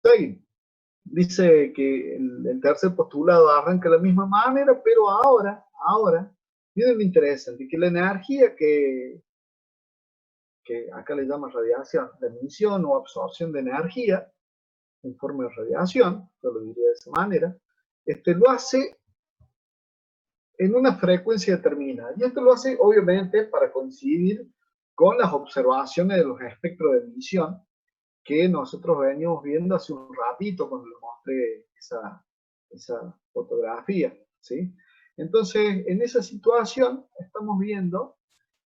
Seguimos. Dice que el tercer postulado arranca de la misma manera, pero ahora, miren lo interesante, que la energía que acá le llaman radiación, la emisión o absorción de energía en forma de radiación, yo lo diría de esa manera, lo hace en una frecuencia determinada. Y esto lo hace, obviamente, para coincidir con las observaciones de los espectros de emisión que nosotros veníamos viendo hace un ratito cuando les mostré esa fotografía, ¿sí? Entonces, en esa situación estamos viendo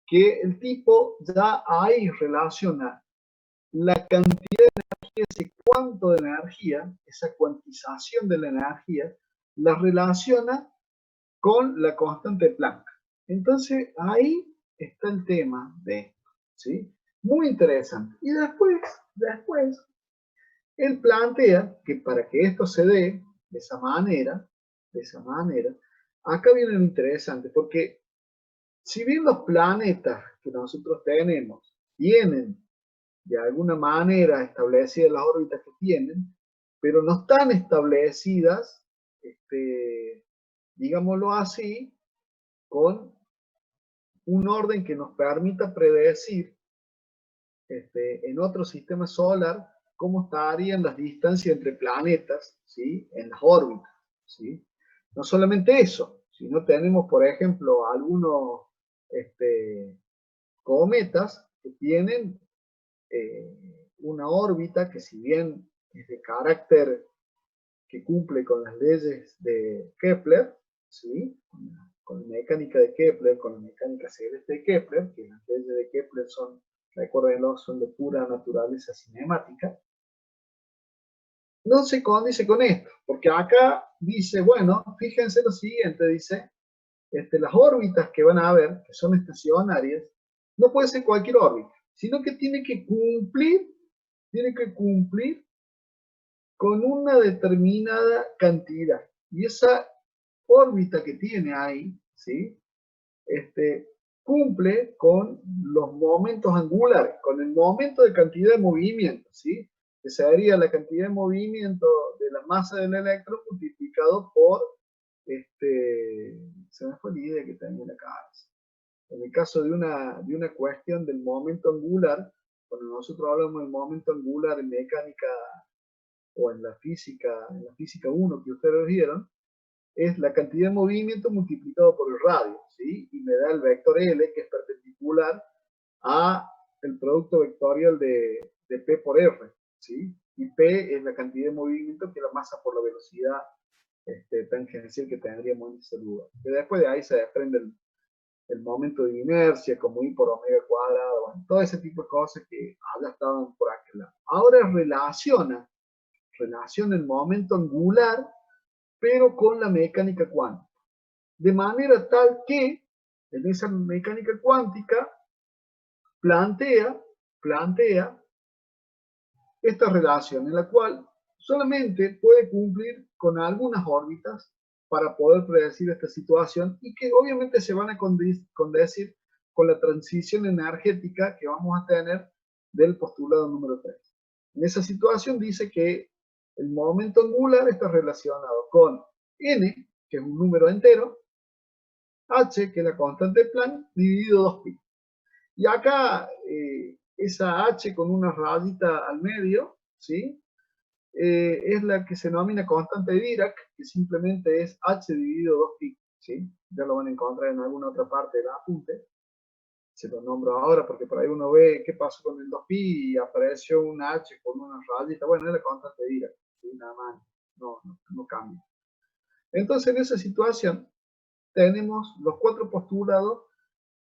que el tipo ya ahí relaciona la cantidad de energía, ese cuánto de energía, esa cuantización de la energía, la relaciona con la constante de Planck. Entonces, ahí está el tema de esto, ¿sí? Muy interesante. Y después, él plantea que para que esto se dé de esa manera, acá viene lo interesante, porque si bien los planetas que nosotros tenemos tienen de alguna manera establecidas las órbitas que tienen, pero no están establecidas, digámoslo así, con un orden que nos permita predecir en otro sistema solar cómo estarían las distancias entre planetas, ¿sí? En las órbitas, ¿sí? No solamente eso, sino tenemos, por ejemplo, algunos cometas que tienen una órbita que, si bien es de carácter que cumple con las leyes de Kepler, ¿sí? Con la mecánica de Kepler, con la mecánica celeste de Kepler, que las leyes de Kepler son, recuérdenlo, son de pura naturaleza cinemática, no se condice con esto, porque acá dice, bueno, fíjense lo siguiente, dice, las órbitas que van a haber, que son estacionarias, no puede ser cualquier órbita, sino que tiene que cumplir con una determinada cantidad. Y esa órbita que tiene ahí, ¿sí? Cumple con los momentos angulares, con el momento de cantidad de movimiento, ¿sí? Que sería la cantidad de movimiento de la masa del electrón multiplicado por, se me fue la idea que tenía en la cabeza. En el caso de una cuestión del momento angular, cuando nosotros hablamos del momento angular en mecánica o en la física 1 que ustedes vieron, es la cantidad de movimiento multiplicado por el radio, ¿sí? Y me da el vector L, que es perpendicular a el producto vectorial de P por R, ¿sí? Y P es la cantidad de movimiento, que es la masa por la velocidad tangencial que tendríamos en ese lugar. Y después de ahí se desprende el momento de inercia, como I por omega cuadrado, bueno, todo ese tipo de cosas que allá estaban por aquel lado. Ahora relaciona el momento angular, pero con la mecánica cuántica. De manera tal que en esa mecánica cuántica plantea esta relación en la cual solamente puede cumplir con algunas órbitas para poder predecir esta situación, y que obviamente se van a condecir con la transición energética que vamos a tener del postulado número 3. En esa situación dice que el momento angular está relacionado con n, que es un número entero, h, que es la constante de Planck, dividido 2pi. Y acá esa h con una rayita al medio, ¿sí? Es la que se denomina constante de Dirac, que simplemente es h dividido 2pi, ¿sí? Ya lo van a encontrar en alguna otra parte del apunte. Se lo nombro ahora porque por ahí uno ve qué pasó con el 2pi y apareció un h con una rayita. Bueno, es la constante de Dirac, ¿sí? Nada más, no cambia. Entonces, en esa situación tenemos los 4 postulados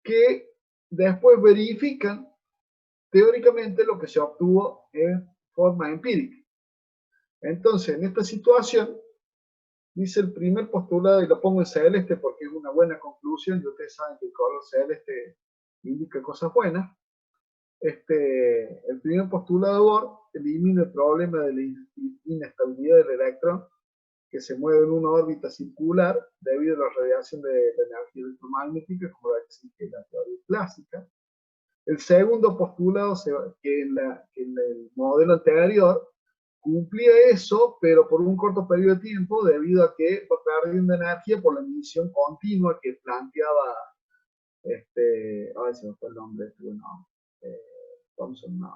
que después verifican teóricamente lo que se obtuvo en forma empírica. Entonces, en esta situación, dice el primer postulado, y lo pongo en celeste porque es una buena conclusión, y ustedes saben que el color celeste indica cosas buenas. El primer postulado de Bohr elimina el problema de la inestabilidad del electrón, que se mueve en una órbita circular debido a la radiación de la energía electromagnética, como la que existe en la teoría clásica. El segundo postulado, que en el modelo anterior, cumplía eso, pero por un corto periodo de tiempo, debido a que va perdiendo energía por la emisión continua que planteaba, a ver si me fue el nombre, bueno, Thomson, no,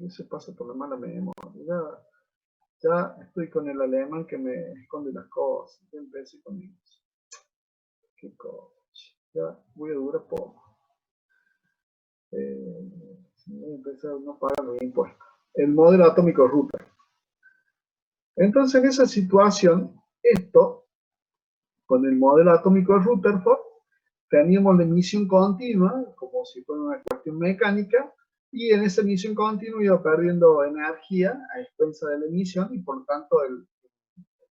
se pasa por la mala memoria. Ya estoy con el alemán que me esconde las cosas. Ya empecé con eso. Qué cosa. Ya voy a durar poco. Voy a empezar a no pagar los impuestos. El modelo atómico Rutherford. Entonces, en esa situación, con el modelo atómico Rutherford, teníamos la emisión continua, como si fuera una cuestión mecánica, y en esa emisión continua iba perdiendo energía a expensa de la emisión, y por lo tanto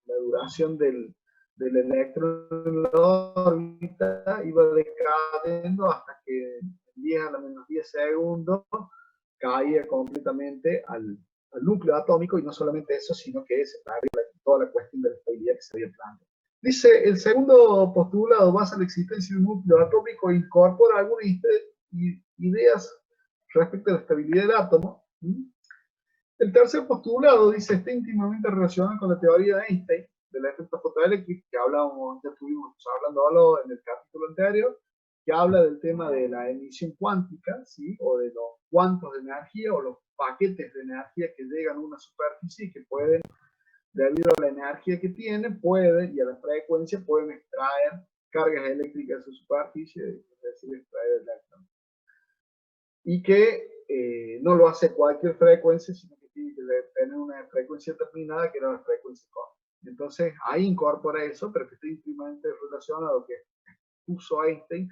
la duración del electrón en la órbita iba decayendo hasta que en 10 a la menos 10 segundos caía completamente al núcleo atómico, y no solamente eso, sino que se perdía toda la cuestión de la estabilidad que se había planteado. Dice, el segundo postulado basa la existencia de un núcleo atómico e incorpora algunas ideas respecto a la estabilidad del átomo. El tercer postulado dice, está íntimamente relacionado con la teoría de Einstein del efecto fotoeléctrico, que ya estuvimos hablando en el capítulo anterior, que habla del tema de la emisión cuántica, ¿sí? O de los cuantos de energía o los paquetes de energía que llegan a una superficie y que pueden, debido a la energía que tienen, y a la frecuencia, pueden extraer cargas eléctricas de su superficie, es decir, extraer electrones. Y que no lo hace cualquier frecuencia, sino que tiene que tener una frecuencia determinada, que era la frecuencia cósmica. Entonces, ahí incorpora eso, pero que está íntimamente relacionado a lo que puso Einstein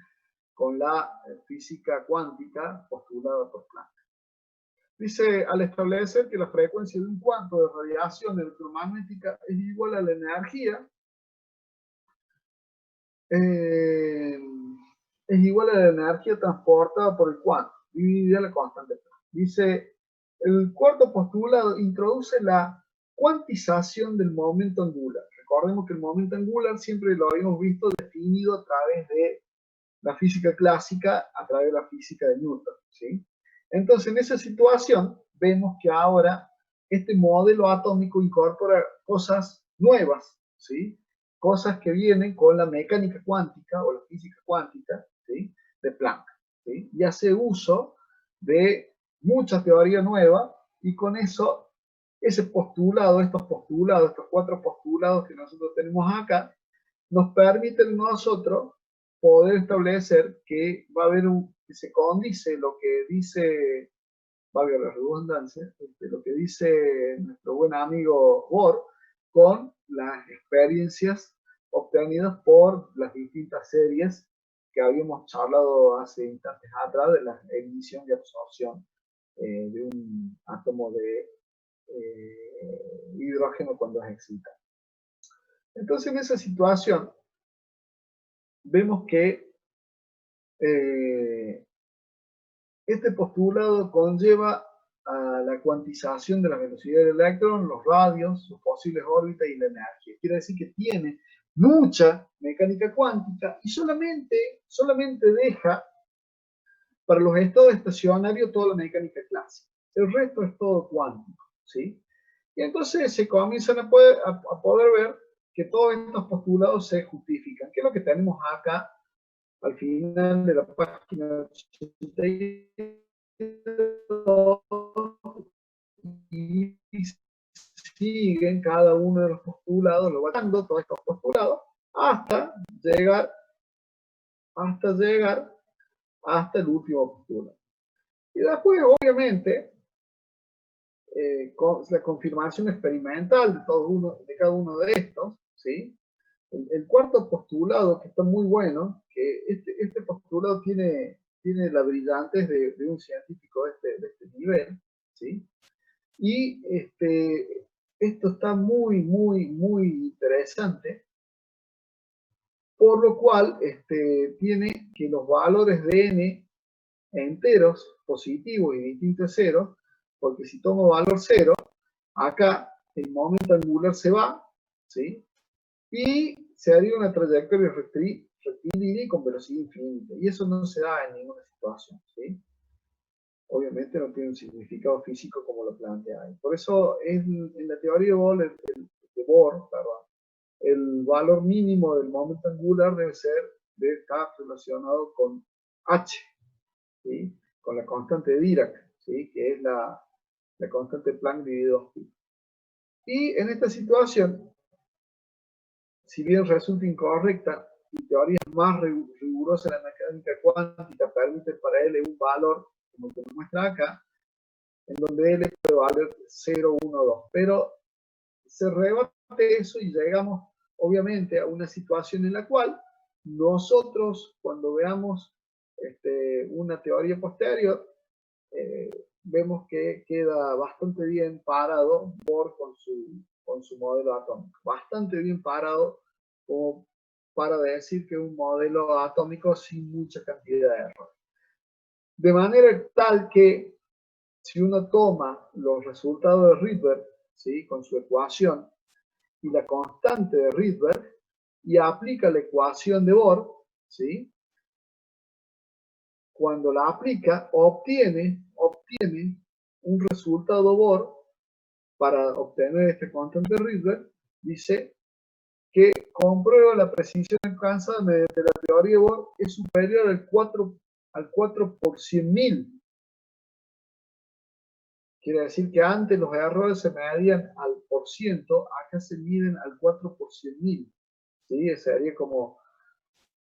con la física cuántica postulada por Planck. Dice, al establecer que la frecuencia de un cuanto de radiación electromagnética es igual a la energía, es igual a la energía transportada por el cuanto, dividida la constante. Dice, el cuarto postulado introduce la cuantización del momento angular. Recordemos que el momento angular siempre lo habíamos visto definido a través de la física clásica, a través de la física de Newton, ¿sí? Entonces, en esa situación, vemos que ahora este modelo atómico incorpora cosas nuevas, ¿sí? Cosas que vienen con la mecánica cuántica o la física cuántica, ¿sí? De Planck, ¿sí? Y hace uso de mucha teoría nueva, y con eso, estos cuatro postulados que nosotros tenemos acá, nos permiten nosotros poder establecer que va a haber que se condice lo que dice, valga la redundancia, lo que dice nuestro buen amigo Bohr con las experiencias obtenidas por las distintas series que habíamos charlado hace instantes atrás de la emisión y absorción de un átomo de hidrógeno cuando es excitado. Entonces, en esa situación, vemos que este postulado conlleva a la cuantización de la velocidad del electrón, los radios, sus posibles órbitas y la energía. Quiere decir que tiene mucha mecánica cuántica y solamente deja para los estados estacionarios toda la mecánica clásica. El resto es todo cuántico, ¿sí? Y entonces se comienzan a poder ver que todos estos postulados se justifican. ¿Qué es lo que tenemos acá al final de la página 82? Y siguen cada uno de los postulados, lo van dando todos estos postulados, hasta llegar hasta el último postulado. Y después, obviamente, con la confirmación experimental de cada uno de estos, ¿sí? El cuarto postulado, que está muy bueno, que este postulado tiene la brillantez de un científico de este nivel, ¿sí? Y esto está muy, muy, muy interesante, por lo cual tiene que los valores de n enteros, positivos y distintos a cero, porque si tomo valor 0, acá el momento angular se va, ¿sí? Y se haría una trayectoria rectilínea y con velocidad infinita, y eso no se da en ninguna situación, ¿sí? obviamente no tiene un significado físico como lo plantea ahí. Por eso en la teoría de Bohr, perdón, el valor mínimo del momento angular debe estar relacionado con h, ¿sí? Con la constante de Dirac, ¿sí? Que es la constante Planck dividido 2pi. Y en esta situación, si bien resulta incorrecta, y teorías más rigurosas de la mecánica cuántica permiten para L un valor, como el que nos muestra acá, en donde L puede valer 0, 1, 2. Pero se rebate eso y llegamos, obviamente, a una situación en la cual nosotros, cuando veamos una teoría posterior, vemos que queda bastante bien parado Bohr con su modelo atómico. Bastante bien parado como para decir que es un modelo atómico sin mucha cantidad de errores. De manera tal que si uno toma los resultados de Rydberg, ¿sí? Con su ecuación y la constante de Rydberg y aplica la ecuación de Bohr, ¿sí? Cuando la aplica, obtiene un resultado Bohr para obtener este constante de Rydberg, dice que comprueba la precisión alcanzada mediante la teoría de Bohr es superior al 4 por 100.000. Quiere decir que antes los errores se medían al por ciento, acá se miden al 4 por 100.000. ¿Sí? Sería como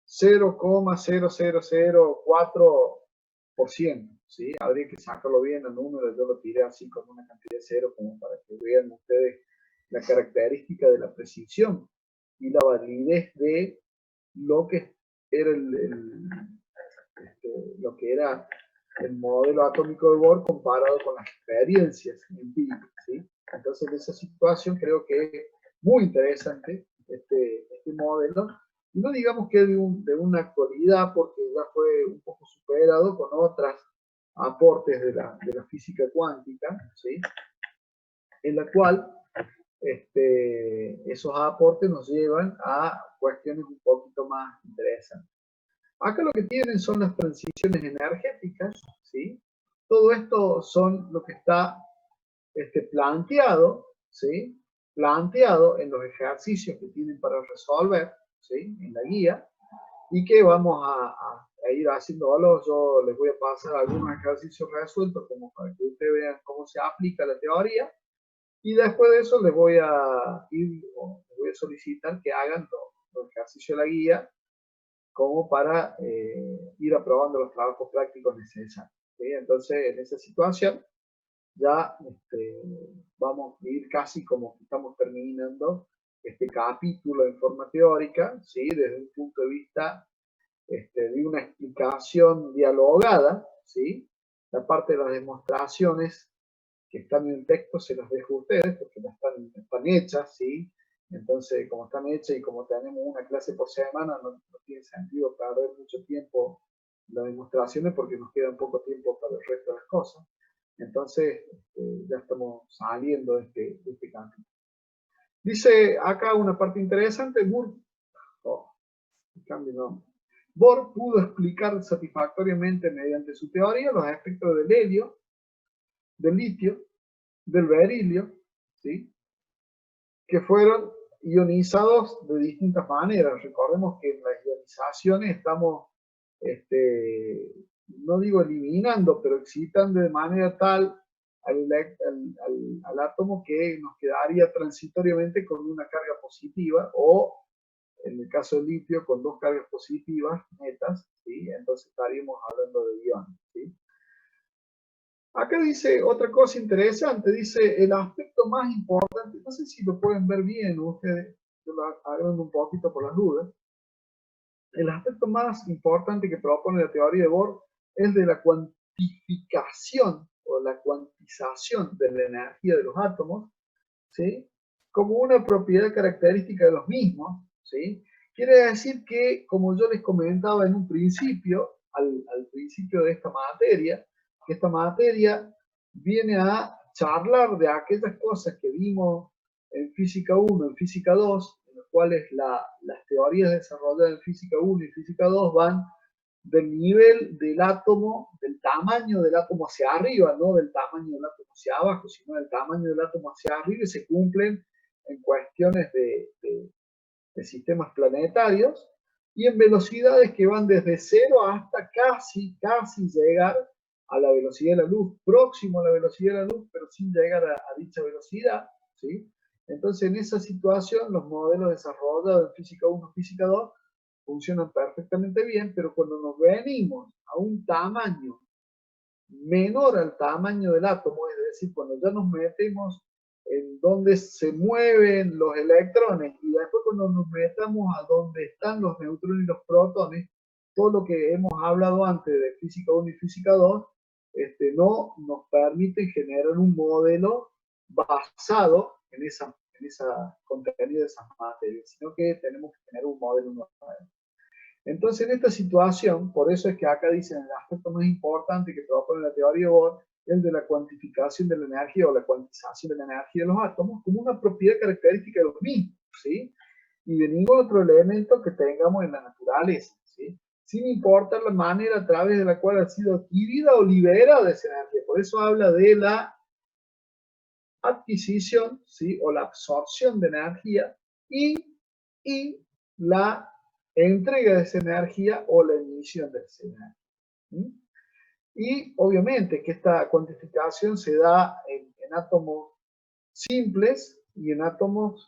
0,00004%. ¿Sí? Habría que sacarlo bien el número, yo lo tiré así con una cantidad de cero como para que vean ustedes la característica de la precisión y la validez de lo que era lo que era el modelo atómico de Bohr comparado con las experiencias empíricas, ¿sí? Entonces, en esa situación creo que es muy interesante este modelo, y no digamos que es de una actualidad, porque ya fue un poco superado con otros aportes de la física cuántica, ¿sí? En la cual esos aportes nos llevan a cuestiones un poquito más interesantes. Acá lo que tienen son las transiciones energéticas, ¿sí? Todo esto son lo que está planteado, ¿sí? Planteado en los ejercicios que tienen para resolver, ¿sí? En la guía, y que vamos a ir haciéndolo. Yo les voy a pasar algunos ejercicios resueltos como para que ustedes vean cómo se aplica la teoría, y después de eso les voy a solicitar que hagan los ejercicios de la guía como para ir aprobando los trabajos prácticos necesarios. ¿Sí? Entonces, en esa situación, ya vamos a ir casi como que estamos terminando este capítulo en forma teórica, ¿sí? Desde un punto de vista de una explicación dialogada, ¿sí? La parte de las demostraciones que están en el texto se las dejo a ustedes porque están hechas, ¿sí? Entonces, como están hechas y como tenemos una clase por semana, no tiene sentido perder mucho tiempo en las demostraciones porque nos queda poco tiempo para el resto de las cosas. Entonces, ya estamos saliendo de este campo. Dice acá una parte interesante, Bohr pudo explicar satisfactoriamente mediante su teoría los aspectos del helio, del litio, del berilio, ¿sí? Que fueron ionizados de distintas maneras. Recordemos que en las ionizaciones estamos, no digo eliminando, pero excitando de manera tal al átomo que nos quedaría transitoriamente con una carga positiva, o en el caso del litio con dos cargas positivas netas, ¿sí? Entonces estaríamos hablando de iones, ¿sí? Acá dice otra cosa interesante, dice el aspecto más importante, no sé si lo pueden ver bien ustedes, yo lo agrando un poquito por las dudas. El aspecto más importante que propone la teoría de Bohr es de la cuantificación o la cuantización de la energía de los átomos, ¿sí? Como una propiedad característica de los mismos, ¿sí? Quiere decir que, como yo les comentaba en un principio, al principio de esta materia, que esta materia viene a charlar de aquellas cosas que vimos en física 1, en física 2, en las cuales las teorías desarrolladas en física 1 y física 2 van del nivel del átomo, del tamaño del átomo hacia arriba, no del tamaño del átomo hacia abajo, sino del tamaño del átomo hacia arriba, y se cumplen en cuestiones de sistemas planetarios, y en velocidades que van desde 0 hasta casi llegar a la velocidad de la luz, próximo a la velocidad de la luz, pero sin llegar a dicha velocidad, ¿sí? Entonces, en esa situación, los modelos desarrollados en física 1, física 2, funcionan perfectamente bien, pero cuando nos venimos a un tamaño menor al tamaño del átomo, es decir, cuando ya nos metemos en donde se mueven los electrones, y después cuando nos metamos a donde están los neutrones y los protones, todo lo que hemos hablado antes de física 1 y física 2, no nos permite generar un modelo basado en esa contenido de esas materias, sino que tenemos que tener un modelo nuevo. Entonces, en esta situación, por eso es que acá dicen el aspecto más importante que propone la teoría de Bohr, el de la cuantificación de la energía o la cuantización de la energía de los átomos como una propiedad característica de los mismos, ¿sí? Y de ningún otro elemento que tengamos en la naturaleza, ¿sí? Sin importar la manera a través de la cual ha sido adquirida o liberada esa energía. Por eso habla de la adquisición, ¿sí? O la absorción de energía y la entrega de esa energía o la emisión de esa energía. ¿Sí? Y obviamente que esta cuantificación se da en átomos simples y en átomos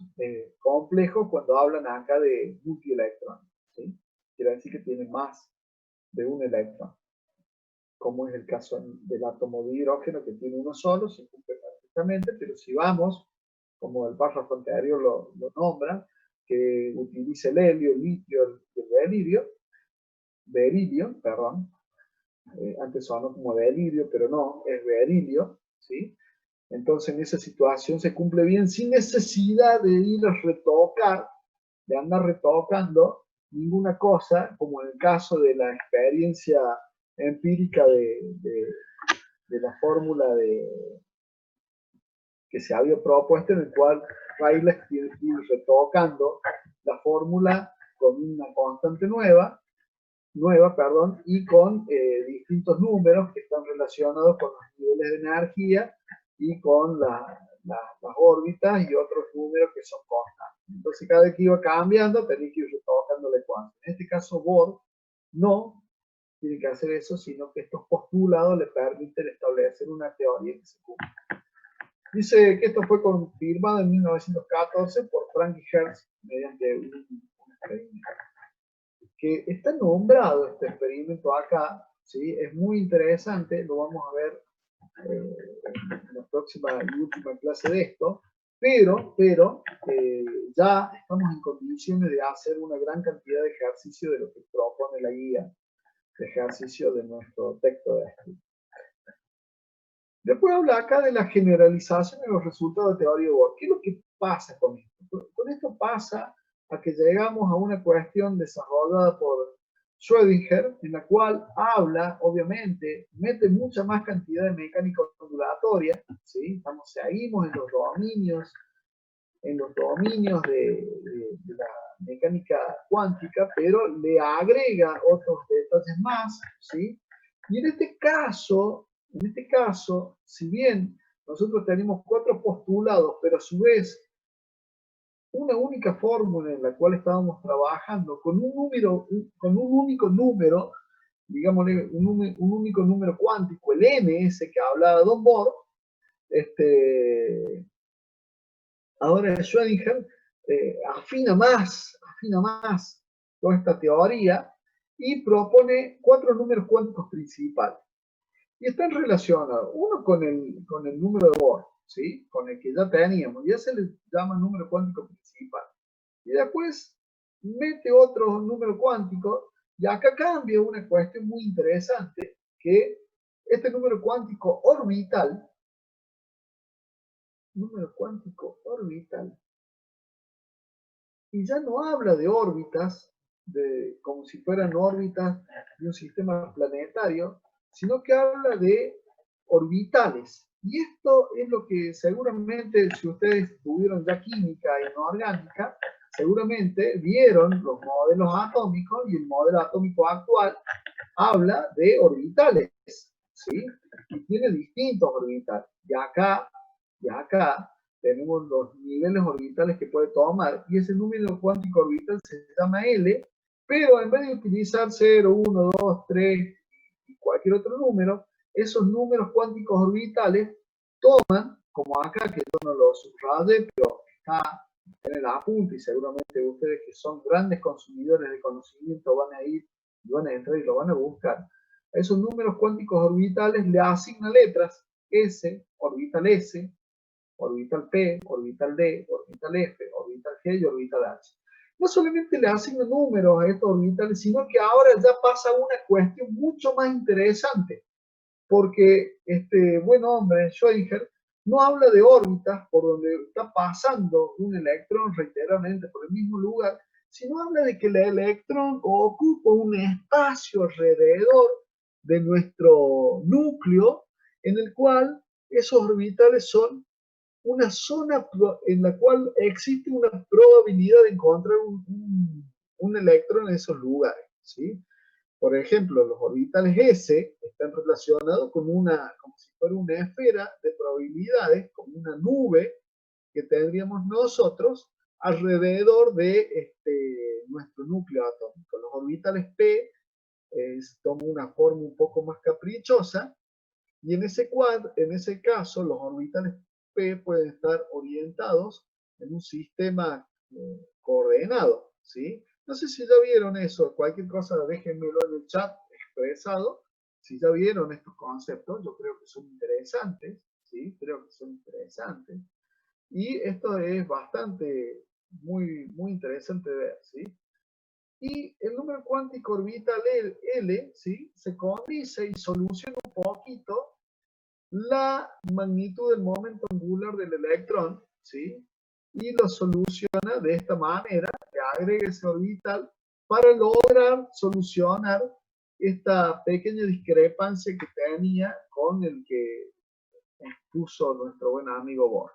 complejos cuando hablan acá de multielectrones, ¿sí? Quiere decir que tiene más de un electrón, como es el caso del átomo de hidrógeno, que tiene uno solo, se cumple perfectamente, pero si vamos, como el párrafo anterior lo nombra, que utiliza el helio, el litio, el berilio, perdón, antes sonó como delirio, pero no, es berilio, ¿sí? Entonces en esa situación se cumple bien sin necesidad de ir a retocar, de andar retocando ninguna cosa, como en el caso de la experiencia empírica de la fórmula que se había propuesto, en el cual Rayleigh tiene que ir retocando la fórmula con una constante nueva, y con distintos números que están relacionados con los niveles de energía y con las órbitas y otros números que son constantes. Entonces, cada vez que iba cambiando, tenía que ir retocando la ecuación. En este caso, Bohr no tiene que hacer eso, sino que estos postulados le permiten establecer una teoría que se cumple. Dice que esto fue confirmado en 1914 por Frank y Hertz mediante un experimento. Que está nombrado este experimento acá, ¿sí? Es muy interesante, lo vamos a ver en la próxima y última clase de esto, pero ya estamos en condiciones de hacer una gran cantidad de ejercicio de lo que propone la guía de ejercicio de nuestro texto de estudio. Después habla acá de la generalización de los resultados de teoría de Bohr. ¿Qué es lo que pasa con esto? Con esto pasa a que llegamos a una cuestión desarrollada por Schrödinger, en la cual habla, obviamente, mete mucha más cantidad de mecánica ondulatoria, ¿sí? Seguimos en los dominios de la mecánica cuántica, pero le agrega otros detalles más, ¿sí? Y en este caso, si bien nosotros tenemos 4 postulados, pero a su vez una única fórmula en la cual estábamos trabajando con un único número, digámosle un único número cuántico, el n, ese que hablaba Don Bohr, ahora Schrödinger afina más toda esta teoría y propone 4 números cuánticos principales. Y están relacionados, uno con el número de Bohr, ¿sí? Con el que ya teníamos, ya se le llama número cuántico principal. Y después mete otro número cuántico, y acá cambia una cuestión muy interesante, que este número cuántico orbital, y ya no habla de órbitas, como si fueran órbitas de un sistema planetario, sino que habla de orbitales. Y esto es lo que seguramente, si ustedes tuvieron ya química inorgánica, seguramente vieron los modelos atómicos y el modelo atómico actual habla de orbitales, ¿sí? Y tiene distintos orbitales. Y acá tenemos los niveles orbitales que puede tomar y ese número cuántico orbital se llama L, pero en vez de utilizar 0, 1, 2, 3 y cualquier otro número, esos números cuánticos orbitales toman, como acá que yo no lo subrayé, pero está en el apunte y seguramente ustedes que son grandes consumidores de conocimiento van a ir y van a entrar y lo van a buscar. A esos números cuánticos orbitales le asignan letras: S, orbital S, orbital P, orbital D, orbital F, orbital G y orbital H. No solamente le asignan números a estos orbitales, sino que ahora ya pasa una cuestión mucho más interesante, porque este buen hombre, Schrödinger, no habla de órbitas por donde está pasando un electrón reiteradamente por el mismo lugar, sino habla de que el electrón ocupa un espacio alrededor de nuestro núcleo en el cual esos orbitales son una zona en la cual existe una probabilidad de encontrar un electrón en esos lugares, ¿sí? Por ejemplo, los orbitales S están relacionados con como si fuera una esfera de probabilidades, como una nube que tendríamos nosotros alrededor de nuestro núcleo atómico. Los orbitales P toman una forma un poco más caprichosa y en ese caso los orbitales P pueden estar orientados en un sistema coordenado, ¿sí? No sé si ya vieron eso, cualquier cosa déjenmelo en el chat expresado, si ya vieron estos conceptos, yo creo que son interesantes, ¿sí? Creo que son interesantes. Y esto es bastante, muy interesante de ver, ¿sí? Y el número cuántico orbital L, ¿sí? Se condice y soluciona un poquito la magnitud del momento angular del electrón, ¿sí? Y lo soluciona de esta manera, le agrega ese orbital para lograr solucionar esta pequeña discrepancia que tenía con el que expuso nuestro buen amigo Bohr.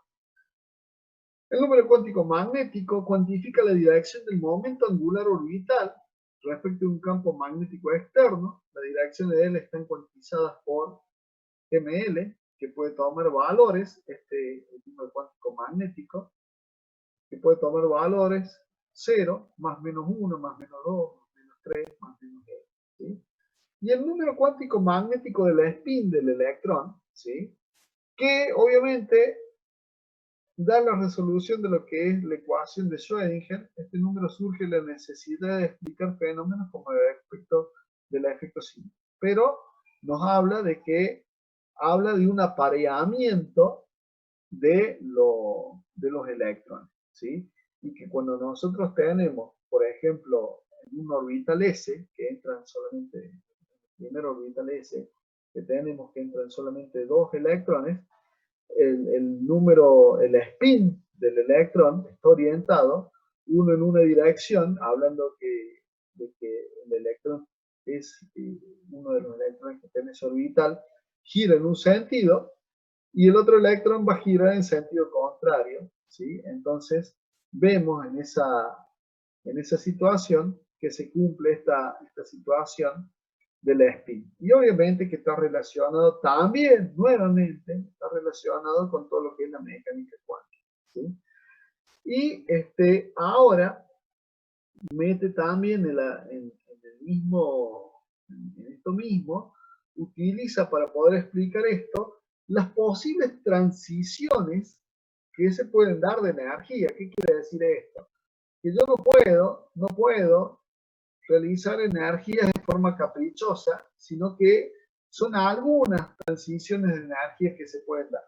El número cuántico magnético cuantifica la dirección del momento angular orbital respecto a un campo magnético externo. Las direcciones de él están cuantizadas por ML, que puede tomar valores, el número cuántico magnético, que puede tomar valores 0, más menos 1, más menos 2, más menos 3, más menos 2. ¿Sí? Y el número cuántico magnético del spin del electrón, ¿sí? Que obviamente da la resolución de lo que es la ecuación de Schrödinger. Este número surge de la necesidad de explicar fenómenos como el efecto del efecto Simon. Pero nos habla de un apareamiento de los electrones, ¿sí? Y que cuando nosotros tenemos, por ejemplo, en un orbital S, que entran solamente, el primer orbital S, que tenemos que entran solamente 2 electrones, el spin del electrón está orientado uno en una dirección, hablando de que el electrón es uno de los electrones que tiene ese orbital, gira en un sentido y el otro electrón va a girar en sentido contrario, ¿sí? Entonces vemos en esa situación que se cumple esta situación del spin. Y obviamente que está relacionado también, nuevamente, está relacionado con todo lo que es la mecánica cuántica, ¿sí? Y ahora mete también en esto mismo, utiliza para poder explicar esto, las posibles transiciones que se pueden dar de energía. ¿Qué quiere decir esto? Que yo no puedo realizar energías de forma caprichosa, sino que son algunas transiciones de energías que se pueden dar,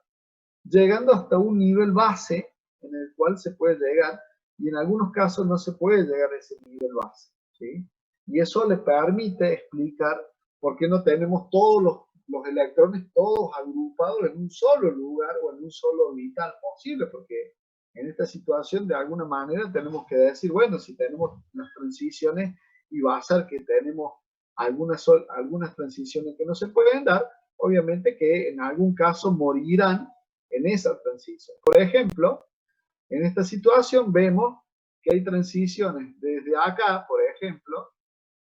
llegando hasta un nivel base en el cual se puede llegar, y en algunos casos no se puede llegar a ese nivel base, ¿sí? Y eso le permite explicar por qué no tenemos todos los electrones todos agrupados en un solo lugar o en un solo orbital posible, porque en esta situación de alguna manera tenemos que decir, bueno, si tenemos las transiciones y va a ser que tenemos algunas transiciones que no se pueden dar, obviamente que en algún caso morirán en esa transición. Por ejemplo, en esta situación vemos que hay transiciones desde acá, por ejemplo,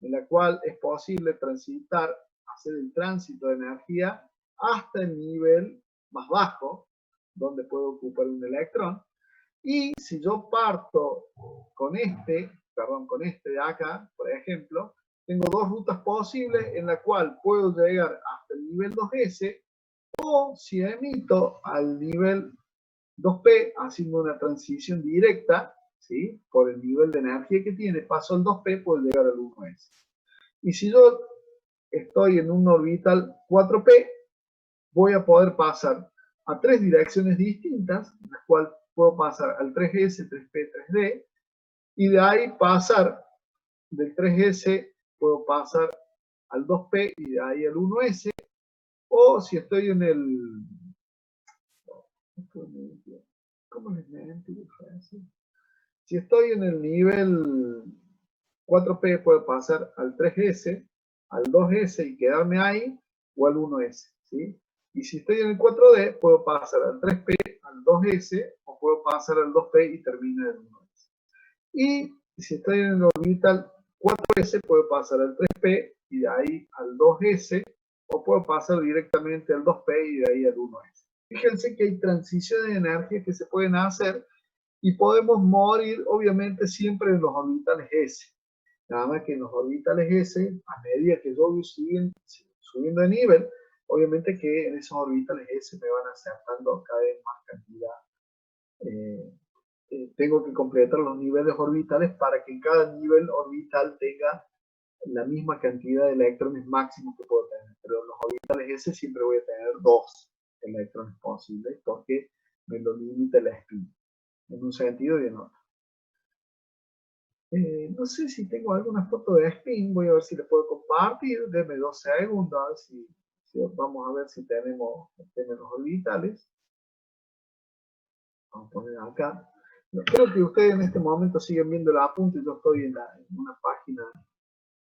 en la cual es posible transitar, hacer el tránsito de energía hasta el nivel más bajo, donde puedo ocupar un electrón. Y si yo parto con con este de acá, por ejemplo, tengo dos rutas posibles en la cual puedo llegar hasta el nivel 2s, o si emito al nivel 2p haciendo una transición directa, ¿sí? Por el nivel de energía que tiene, paso al 2p, puedo llegar al 1s. Y si yo estoy en un orbital 4p, voy a poder pasar a tres direcciones distintas, en las cuales puedo pasar al 3s, 3p, 3d, y de ahí pasar del 3s, puedo pasar al 2p y de ahí al 1s, o si estoy en el... ¿Cómo les mente? Si estoy en el nivel 4p, puedo pasar al 3s, al 2s y quedarme ahí, o al 1s, ¿sí? Y si estoy en el 4D, puedo pasar al 3p, al 2s, o puedo pasar al 2p y termino en el 1s. Y si estoy en el orbital 4s, puedo pasar al 3p y de ahí al 2s, o puedo pasar directamente al 2p y de ahí al 1s. Fíjense que hay transiciones de energía que se pueden hacer y podemos morir, obviamente, siempre en los orbitales S. Nada más que en los orbitales S, a medida que yo voy subiendo de nivel, obviamente que en esos orbitales S me van acertando cada vez más cantidad. Tengo que completar los niveles orbitales para que en cada nivel orbital tenga la misma cantidad de electrones máximos que puedo tener. Pero en los orbitales S siempre voy a tener 2 electrones posibles porque me lo limita la spin, en un sentido y en otro. No sé si tengo alguna foto de spin, voy a ver si le puedo compartir, denme 2 segundos, a ver si vamos a ver si tenemos los orbitales. Vamos a poner acá. Creo que ustedes en este momento siguen viendo el apunte, yo estoy en una página,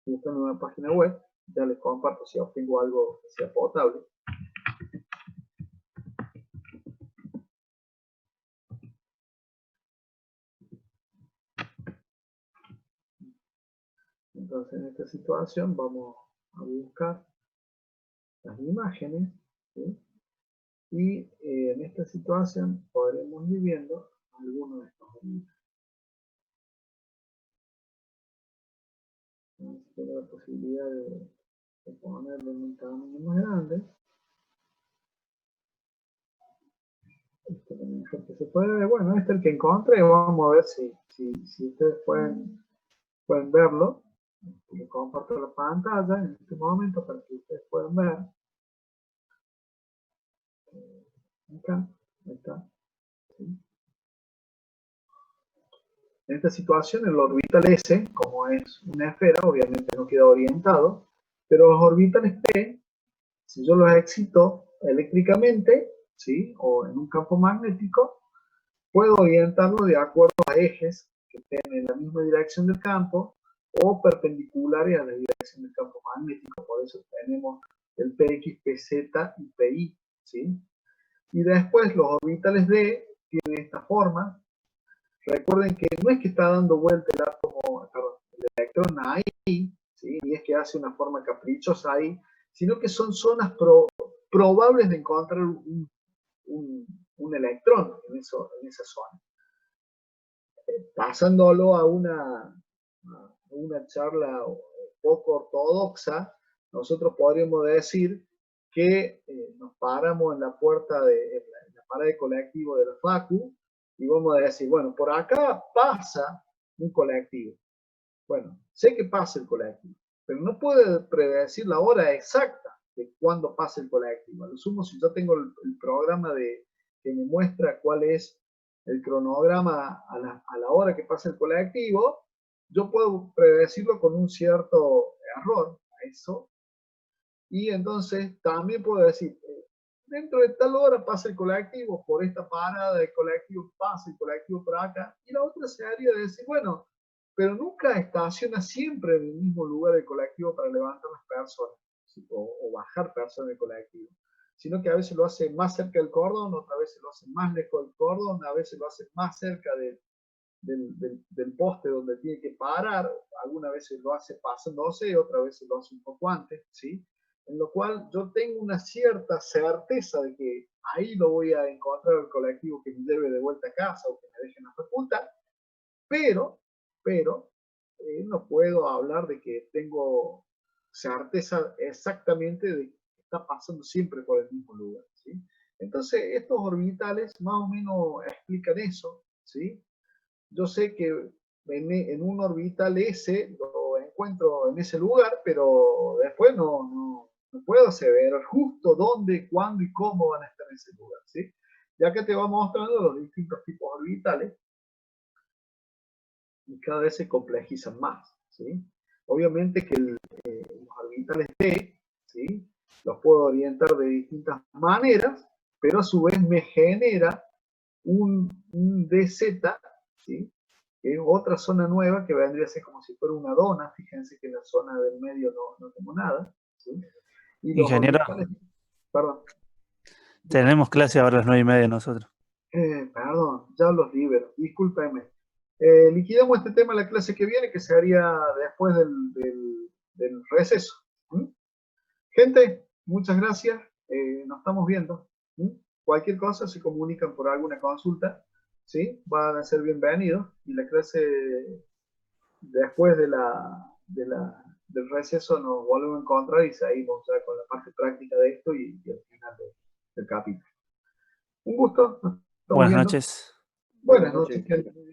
buscando una página web, ya les comparto si obtengo algo que sea potable. Entonces en esta situación vamos a buscar las imágenes, ¿sí? Y en esta situación podremos ir viendo algunos de estos orbitales. Tengo la posibilidad de ponerle un tamaño más grande. Este también creo que se puede ver. Bueno, este es el que encontré. Vamos a ver si ustedes pueden verlo. Le comparto la pantalla en este momento para que ustedes puedan ver. Acá, ahí está. ¿Sí? En esta situación, el orbital S, como es una esfera, obviamente no queda orientado, pero los orbitales P, si yo los excito eléctricamente, ¿sí? O en un campo magnético, puedo orientarlo de acuerdo a ejes que estén en la misma dirección del campo o perpendiculares a la dirección del campo magnético. Por eso tenemos el PX, PZ y PI, ¿sí? Y después los orbitales D tienen esta forma. Recuerden que no es que está dando vuelta el átomo, perdón, el electrón ahí, ¿sí? Y es que hace una forma caprichosa ahí, sino que son zonas probables de encontrar un electrón en esa zona. Pasándolo a una charla poco ortodoxa, nosotros podríamos decir que nos paramos en la puerta en la parada de colectivo de la Facu y vamos a decir, bueno, por acá pasa un colectivo. Bueno, sé que pasa el colectivo, pero no puedo predecir la hora exacta de cuándo pasa el colectivo. A lo sumo, si yo tengo el programa que me muestra cuál es el cronograma a la hora que pasa el colectivo, yo puedo predecirlo con un cierto error a eso. Y entonces también puedo decir, dentro de tal hora pasa el colectivo, por esta parada del colectivo pasa el colectivo por acá. Y la otra sería de decir, bueno, pero nunca estaciona siempre en el mismo lugar el colectivo para levantar las personas, ¿sí? o bajar personas del colectivo, sino que a veces lo hace más cerca del cordón, otra vez lo hace más lejos del cordón, a veces lo hace más cerca del poste donde tiene que parar, algunas veces lo hace pasándose, otras veces lo hace un poco antes, ¿sí? En lo cual yo tengo una cierta certeza de que ahí lo voy a encontrar el colectivo que me lleve de vuelta a casa o que me deje en la facultad, pero no puedo hablar de que tengo certeza exactamente de que está pasando siempre por el mismo lugar, ¿sí? Entonces, estos orbitales más o menos explican eso, ¿sí? Yo sé que en un orbital S lo encuentro en ese lugar, pero después no puedo saber justo dónde, cuándo y cómo van a estar en ese lugar, ¿sí? Ya que te va mostrando los distintos tipos orbitales y cada vez se complejizan más, ¿sí? Obviamente que los orbitales T, ¿sí? Los puedo orientar de distintas maneras, pero a su vez me genera un DZ, ¿sí? Que es otra zona nueva que vendría a ser como si fuera una dona. Fíjense que en la zona del medio no tengo nada, ¿sí? Y los Ingeniero, orbitales, perdón, tenemos clase ahora a las 9:30 nosotros. perdón, ya los libero, discúlpeme. Liquidamos este tema en la clase que viene, que se haría después del receso. ¿Mm? Gente, muchas gracias, nos estamos viendo. ¿Mm? Cualquier cosa se comunican por alguna consulta, ¿sí? Van a ser bienvenidos y la clase después del receso nos volvemos a encontrar y seguimos ya con la parte práctica de esto y el final del capítulo. Un gusto, nos estamos Buenas viendo. noches. Buenas noches, gente.